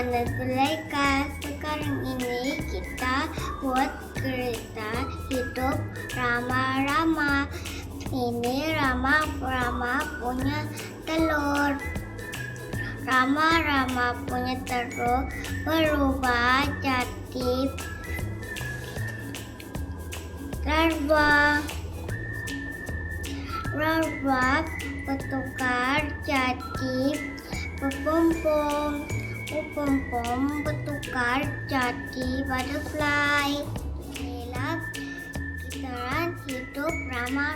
Nana Zulaika. Sekarang ini kita buat cerita hidup Rama. Ini Rama punya telur. Rama punya telur berubah jadi larva. Larva bertukar jadi berpompom. Berpompom bertukar jadi butterfly. Inilah kisah hidup Rama.